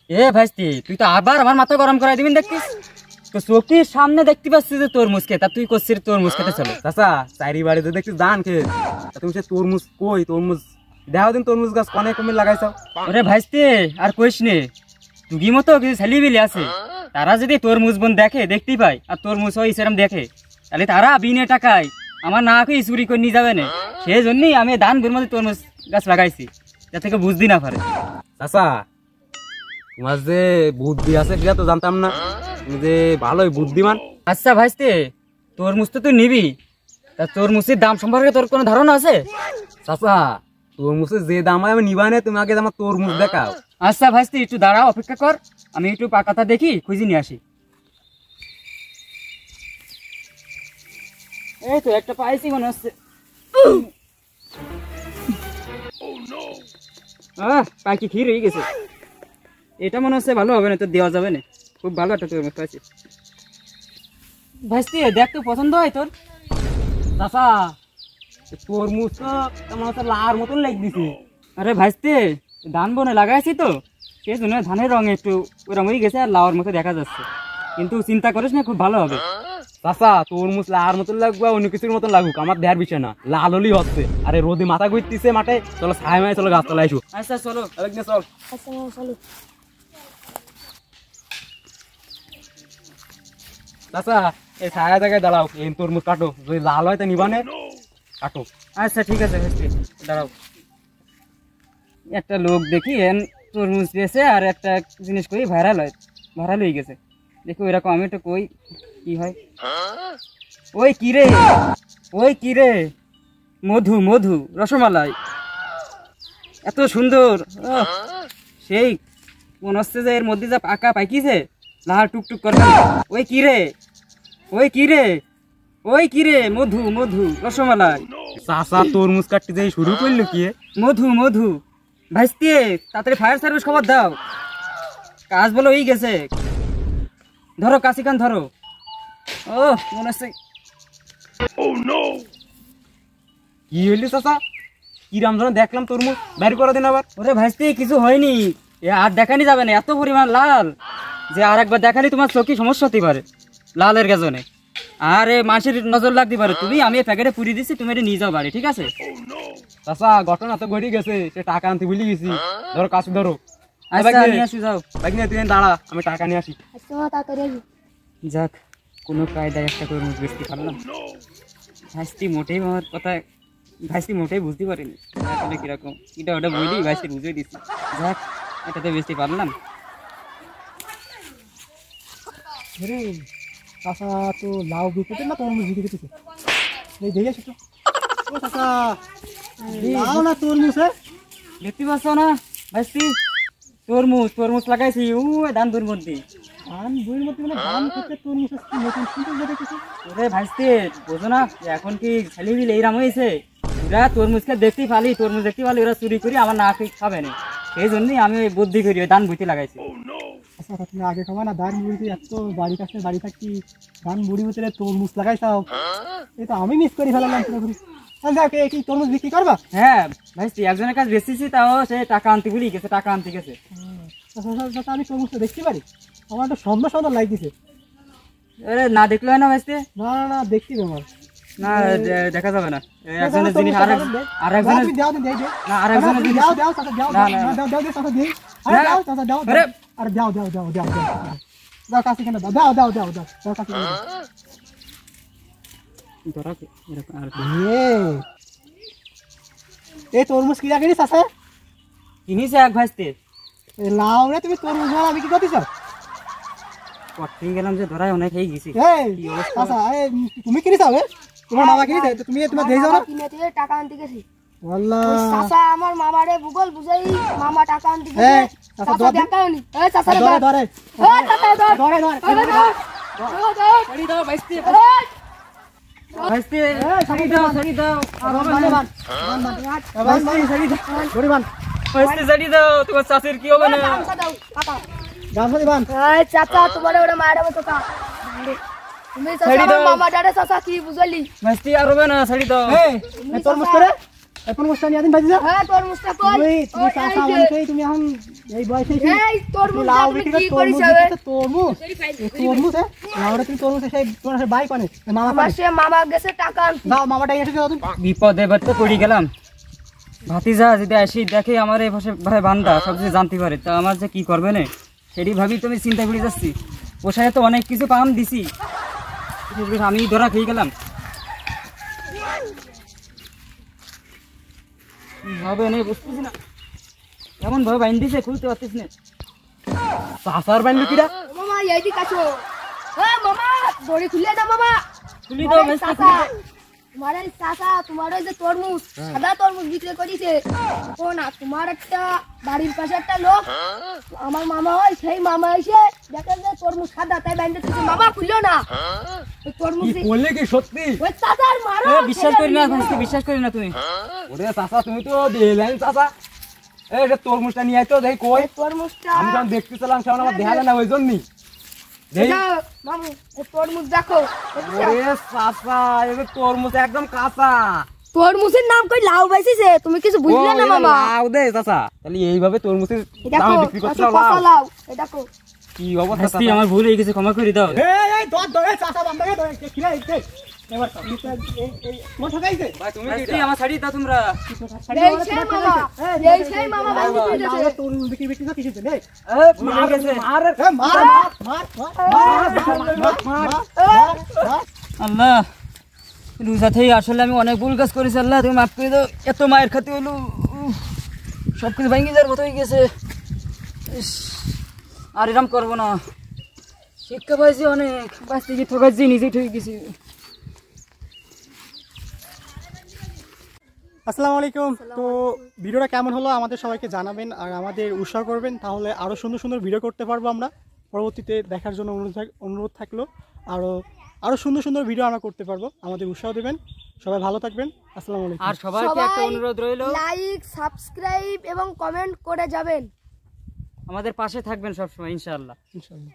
এ ভাইস্তি তুই তো আবার আমার মাথা গরম করাই দিবি দেখছিস তো চোখের সামনে দেখতে পাচ্ছি যে তরমুজ খেয়ে তা তুই করছিস তরমুজ খেতে চলো চাচা চারি বাড়িতে দেখছিস ধান খেয়ে তুমি সে তরমুজ কই তরমুজ দেখাও দিন তরমুজ গাছ কনে কমে লাগাইছাও। ওরে ভাইস্তি আর কইস নে তুগি মতো কিছু ছেলেবিলি আছে তারা যদি তরমুজ বোন দেখে দেখতেই পায় আর তরমুজ হয় সেরকম দেখে তাহলে তারা বিনে টাকায় আমার না খেয়ে চুরি করে নিয়ে যাবে না সেই জন্যই আমি ধান ঘুর মধ্যে তরমুজ গাছ লাগাইছি যা থেকে বুঝদি না পারে। চাচা তোমার যে বুদ্ধি আছে সেটা তো জানতাম না, তুমি যে ভালোই বুদ্ধিমান। আচ্ছা ভাইস্তি তরমুজ তো তুই নিবি তা তরমুজের দাম সম্পর্কে তোর কোনো ধারণা আছে? চাচা তরমুজের যে দাম হয় আমি নিবা না, তুমি আগে আমার তরমুজ দেখাও। আচ্ছা ভাইস্তি একটু দাঁড়াও অপেক্ষা কর আমি একটু পাকাতা দেখি খুঁজে নিয়ে আসি। এই তো একটা পাইছি মনে হচ্ছে। পাখি ক্ষীর হয়ে গেছে, এটা মনে হচ্ছে ভালো হবে না, তো দেওয়া যাবে না। খুব ভালো একটা তরমুজ পাইছি। ভাইস্তি দেখ তো পছন্দ হয় তোর? চাচা তরমুজ তো তেমন হচ্ছে লার মতন লেগ দিছে। আরে ভাইস্তি ধান বনে লাগাইছি তো সেই জন্য ধানের রঙে একটু ওরম হয়ে গেছে আর লাউর মতো দেখা যাচ্ছে, কিন্তু চিন্তা করিস না খুব ভালো হবে। চাচা তরমুজ লার মতন লাগবে অন্য কিছুর মতন লাগুক আমার দেহার বিষয় না, লাল হলেই হচ্ছে। আরে রোদে মাথা ঘুরতেছে মাঠে, চলো ছায় মায় চলো গাছতলা আইসো। আচ্ছা চলো চল। চলো চাচা এই ছায়া জায়গায় দাঁড়াও, এই তরমুজ কাটো, যদি লাল হয় তা নিবানে কাটো। আচ্ছা ঠিক আছে ভাইস্তি দাঁড়াও। একটা লোক দেখি তরমুজ পেয়েছে আর একটা জিনিস করি ভাইরাল হয়ে গেছে, দেখি ওইরকম আমি একটু কই কি হয়। ওই কিরে মধু মধু রসমালাই এত সুন্দর, সেই মনে হচ্ছে যে এর মধ্যে যা পাকা পাইকিছে লাল টুকটুক করবে। ওই কিরে মধু মধু রসমালাই। চাচা তরমুজ কাটতে যাই শুরু করলো কি? মধু ভাইস্তি তাড়াতাড়ি ফায়ার সার্ভিস খবর দাও, কাজ বলো হয়ে গেছে। ধরো কাশিকান ধরো। ও মনে হচ্ছে কি হইলি চাচা? কি রামধন দেখলাম তরমুজ বাইর করে দিন আবার। ওরে ভাইস্তি কিছু হয়নি, আর দেখানি যাবে না, এত পরিমাণ লাল যে আর একবার দেখানি তোমার চোখে সমস্যা হতে পারে লালের গাজনে, আর মাছের নজর লাগতে পারে। আমি প্যাকেটে পুরি দিচ্ছি, তুমি এটা নিয়ে যাও বাড়ি, ঠিক আছে? চাচা ঘটনা তো ঘটে গেছে, সে টাকা আনতে ভুলে গেছি। ধরো কাছে ধরো। আচ্ছা নিয়ে আসি যাও। তুই দাঁড়া আমি টাকা নিয়ে আসি। যাক কোনো কায়দায় একটা তরমুজ বেচতে পারলাম। ভাইস্তি মোটেই বুঝতে পারিনি আসলে কিরকম, এটা ওটা বলি ভাইস্তি বুঝিয়ে দিচ্ছি। যাক এটাতে বেচতে পারলাম। চাচা তো লাউ বিকেছে না তরমুজ বিকেছে? এই দেখে আসো তো। ও চাচা লাউ না তরমুজ? দেখতে পাচ্ছ না ভাইস্তি তরমুজ লাগাইছি ধান দুর মধ্যে। ধান বইয়ের মধ্যে মানে ধান খেতে তরমুজ নতুন শুনতে দেখেছি। ওরে ভাইস্তি বোঝো না এখন কি ছেলেবিল এইরাম হয়েছে, ওরা তরমুজকে দেখতেই পালি, তরমুজ দেখতে পালি ওরা চুরি করি আমার না খেয়ে খাবে না, সেই জন্যই আমি বুদ্ধি করি ধান বুঝতে লাগাইছি। আচ্ছা তুমি আগে খাবা না ধান বুড়িতে, এত বাড়ির কাছে বাড়ি থাকি ধান বুড়ি মতো তরমুজ লাগাইছাও, এই তো আমি মিস করে ফেলাম পুরোপুরি। কি তরমুজ বিক্রি করবা? হ্যাঁ ভাইস্তি একজনের কাছে বেচেছি, তাও সে টাকা আনতে ভুলে গেছে, টাকা আনতে গেছে। আমি তরমুজটা দেখতে পারি? আমার একটা সুন্দর সুন্দর লাগতেছে। আরে না দেখলে হয় না ভাইস্তি? না না দেখতে ব্যাপার না দেখা যাবে না, একজনের জিনিস আর একজনের না আর একজনের জিনিস এই তরমুজ কিনা কিনিস আছে কিনিছে এক ভাইস্তি। লাউ রে তুমি তরমুজ আমি কি করতেছ? কঠিন গেলাম যে ধরাই অনেক হয়ে গেছি। তুমি কিনিস হবে তোমার মামা কিনিছে, তুমি তোমার দিয়ে যাও না কিনে টাকা আনতে গেছি। আল্লাহ চাচা আমার মামারে ভূগোল বুঝাই মামা টাকা আনতে গেছে। চাচা দেখাওনি। এই চাচা ধরে ধরে এই চাচা ধরে ছাড়ি দাও ভাইস্তি, ভাইস্তি ছাড়ি দাও ভাইস্তি ছাড়ি দাও, তোমার চাচির কি হবে না? এই চাচা তোমার ওটা মায়ের মতো কা তুমি চাচা আমার মামা ডারে চাচা কি বুঝালি? ভাইস্তি আর হবে না, ছাড়ি দাও। তরমুজ করে এই তরমুজটা নিয়ে দিন ভাই যা হ্যাঁ তরমুজটা কই তুমি চাচা মানুষই তুমি এখন এই বয়সে এসে এই তরমুজ লাউ তুমি বিক্রি কি করে করিস তরমুজ হবে বিক্রি তরমুজ তরমুজ হ্যাঁ লাউটা তুমি তরমুজ সেই তোমার সেই বাই পানে মামা আমার পানে সে মামা গেছে টাকা আনতে দাও মামাটা এসে দাও তুমি বিপদে বাড়তে পড়ে গেলাম। ভাতিজা যদি আসি দেখে আমার এই ভাষায় ভাই বান্দা সব কিছু জানতে পারে, তা আমার যে কি করবে না সেটি ভাবি তুমি চিন্তা করে যাচ্ছি। পোষায় তো অনেক কিছু পাম দিছি, আমি ধরা খেয়ে গেলাম। হবে না বুঝতেছি না, এমন ভাবে বাইন দিছে খুলতে পারতিস না। চাচার বাইন কিরা মামা এইদিকে আসো। হ্যাঁ মামা দড়ি খুলে দাও মামা। খুলি দাও তোমার এই বেশ চাচা, তোমার এই চাচা তোমার ওই যে তরমুজ সাদা তরমুজ বিক্রি করিছে ও না, তোমার একটা বাড়ির পাশে একটা লোক আমার মামা হয়, সেই মামা এসে দেখে যে তরমুজ সাদা, তাই বাইন্দে দিচ্ছে। মামা খুললো না ওই তরমুজ কি করলে কি সত্যি? ওই চাচার মারো। বিশ্বাস করি না, বিশ্বাস করি না তুমি। ওরে চাচা তুমি তো দিলেন চাচা, এই যে তরমুজটা নিয়ে আইতো দেখি কই। ওই তরমুজটা আমি যখন দেখতেছিলাম সেখানে আমার দেখা যায় না ওই জন্যই। দেখি এটা মামু ওই তরমুজ দেখো। ওরে চাচা এই যে তরমুজ একদম কাঁচা। তরমুজের নাম কই লাউ বাইছিছে, তুমি কিছু বুঝলে না ও, এটা মামা। লাউ দে চাচা, তাহলে এইভাবে তরমুজের এটা দাম দেখো বিক্রি করতে কত লাউ। লাউ, এটা দেখো। কি অবস্থা শাস্তি চাচা? আমার ভুল হয়ে গেছে, ক্ষমা করে দাও। এই দর দরে চাচা বান্দাকে দরে কিরা এই এবার তোমার ঠকাইছে ভাই তুমি শাস্তি কি আমার ছাড়ি দাও তোমরা। এই সেই মামা, এই সেই মামা বাইছে দিতেছে। লাউ তরমুজ বিক্রি বিক্রি কিসের জন্য এই ভুল হয়ে গেছে। মার মার মার মার মার আল্লাহ রোজা থেকে আসলে আমি অনেক ভুল কাজ করেছি, আল্লাহ তুমি মাফ করে দাও। এত মায়ের খাতে হলো, সব কিছু ভেঙে যাওয়ার মতো হয়ে গেছে। ইস, আর এরম করবো না। শিক্ষা পাইছি অনেক, বাঁচতে গিয়ে ঠকাচ্ছি, নিজেই ঠকে গেছি। আসসালামু আলাইকুম। তো ভিডিওটা কেমন হলো আমাদের সবাইকে জানাবেন আর আমাদের উৎসাহ করবেন, তাহলে আরও সুন্দর সুন্দর ভিডিও করতে পারবো আমরা। পরবর্তীতে দেখার জন্য অনুরোধ থাকলো, আরও সুন্দর সুন্দর ভিডিও আমরা করতে পারবো। আমাদের উৎসাহ দেবেন। সবাই ভালো থাকবেন। আসসালামু আলাইকুম। আর সবাইকে একটা অনুরোধ রইল, লাইক, সাবস্ক্রাইব এবং কমেন্ট করে যাবেন। আমাদের পাশে থাকবেন সবসময় ইনশাআল্লাহ। ইনশাআল্লাহ।